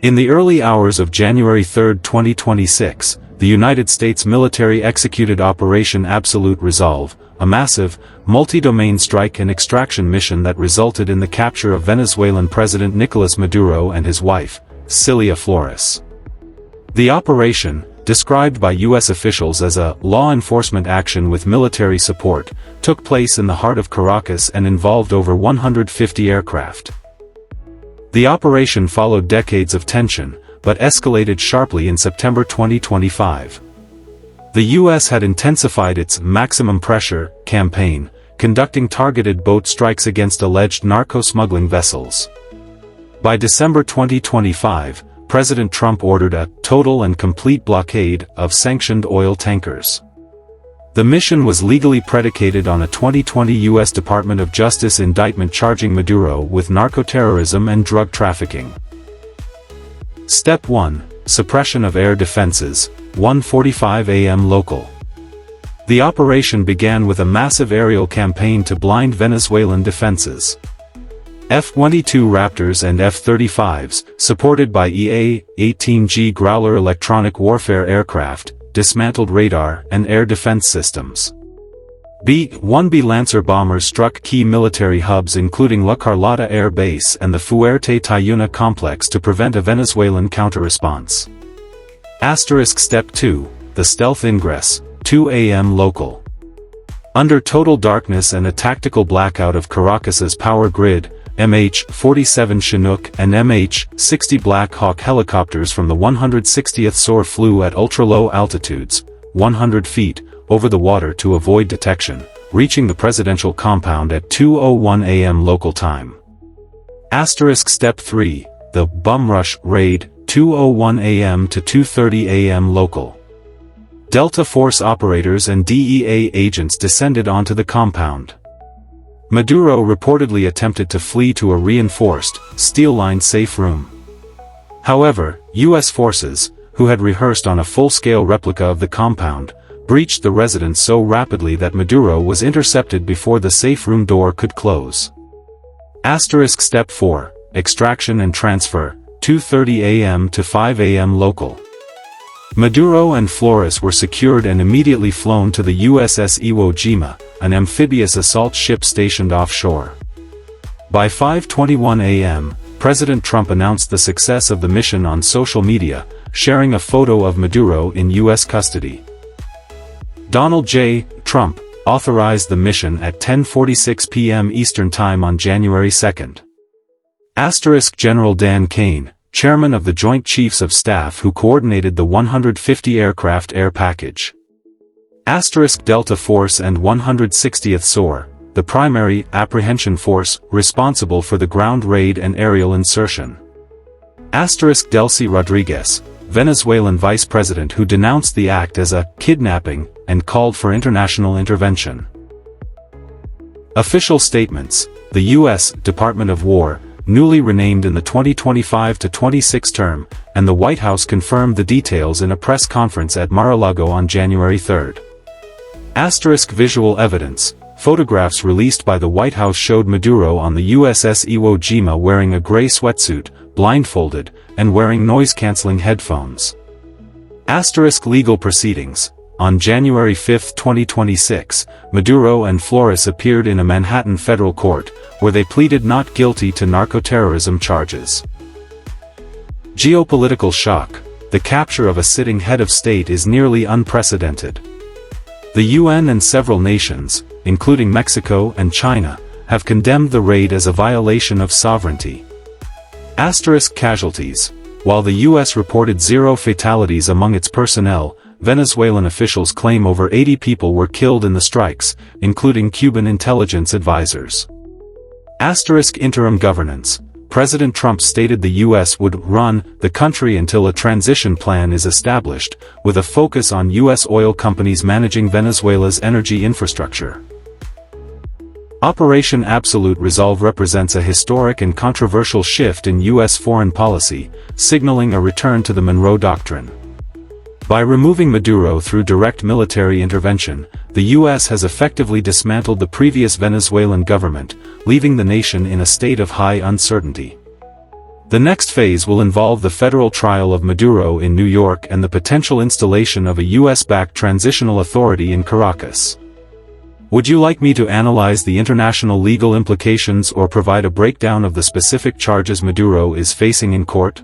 In the early hours of January 3, 2026, the United States military executed Operation Absolute Resolve, a massive, multi-domain strike and extraction mission that resulted in the capture of Venezuelan President Nicolás Maduro and his wife, Cilia Flores. The operation, described by U.S. officials as a law enforcement action with military support, took place in the heart of Caracas and involved over 150 aircraft. The operation followed decades of tension, but escalated sharply in September 2025. The U.S. had intensified its maximum pressure campaign, conducting targeted boat strikes against alleged narco-smuggling vessels. By December 2025, President Trump ordered a total and complete blockade of sanctioned oil tankers. The mission was legally predicated on a 2020 U.S. Department of Justice indictment charging Maduro with narco-terrorism and drug trafficking. Step 1. Suppression of air defenses, 1:45 a.m. local. The operation began with a massive aerial campaign to blind Venezuelan defenses. F-22 Raptors and F-35s, supported by EA-18G Growler electronic warfare aircraft, dismantled radar and air defense systems. B-1B Lancer bombers struck key military hubs including La Carlota Air Base and the Fuerte Tiuna complex to prevent a Venezuelan counter-response. Step 2, the stealth ingress, 2 a.m. local. Under total darkness and a tactical blackout of Caracas's power grid, MH-47 Chinook and MH-60 Black Hawk helicopters from the 160th SOAR flew at ultra-low altitudes, 100 feet, over the water to avoid detection, reaching the presidential compound at 2:01 a.m. local time. Step 3, the Bum Rush Raid, 2:01 a.m. to 2:30 a.m. local. Delta Force operators and DEA agents descended onto the compound. Maduro reportedly attempted to flee to a reinforced, steel-lined safe room. However, U.S. forces, who had rehearsed on a full-scale replica of the compound, breached the residence so rapidly that Maduro was intercepted before the safe room door could close. Step 4, Extraction and Transfer, 2:30 a.m. to 5 a.m. local. Maduro and Flores were secured and immediately flown to the USS Iwo Jima, an amphibious assault ship stationed offshore. By 5:21 a.m., President Trump announced the success of the mission on social media, sharing a photo of Maduro in U.S. custody. Donald J. Trump authorized the mission at 10:46 p.m. Eastern Time on January 2. General Dan Kane, chairman of the Joint Chiefs of Staff who coordinated the 150 aircraft air package. Delta Force and 160th SOAR, the primary apprehension force responsible for the ground raid and aerial insertion. Delcy Rodriguez, Venezuelan vice president who denounced the act as a kidnapping and called for international intervention. Official statements: the U.S. Department of War, newly renamed in the 2025-26 term, and the White House confirmed the details in a press conference at Mar-a-Lago on January 3. Visual evidence: photographs released by the White House showed Maduro on the USS Iwo Jima wearing a gray sweatsuit, blindfolded, and wearing noise-canceling headphones. Legal proceedings: on January 5, 2026, Maduro and Flores appeared in a Manhattan federal court, where they pleaded not guilty to narco-terrorism charges. Geopolitical shock: the capture of a sitting head of state is nearly unprecedented. The UN and several nations, including Mexico and China, have condemned the raid as a violation of sovereignty. Casualties: while the U.S. reported 0 fatalities among its personnel, Venezuelan officials claim over 80 people were killed in the strikes, including Cuban intelligence advisors. Interim governance: President Trump stated the U.S. would run the country until a transition plan is established, with a focus on U.S. oil companies managing Venezuela's energy infrastructure. Operation Absolute Resolve represents a historic and controversial shift in U.S. foreign policy, signaling a return to the Monroe Doctrine. By removing Maduro through direct military intervention, the U.S. has effectively dismantled the previous Venezuelan government, leaving the nation in a state of high uncertainty. The next phase will involve the federal trial of Maduro in New York and the potential installation of a US-backed transitional authority in Caracas. Would you like me to analyze the international legal implications or provide a breakdown of the specific charges Maduro is facing in court?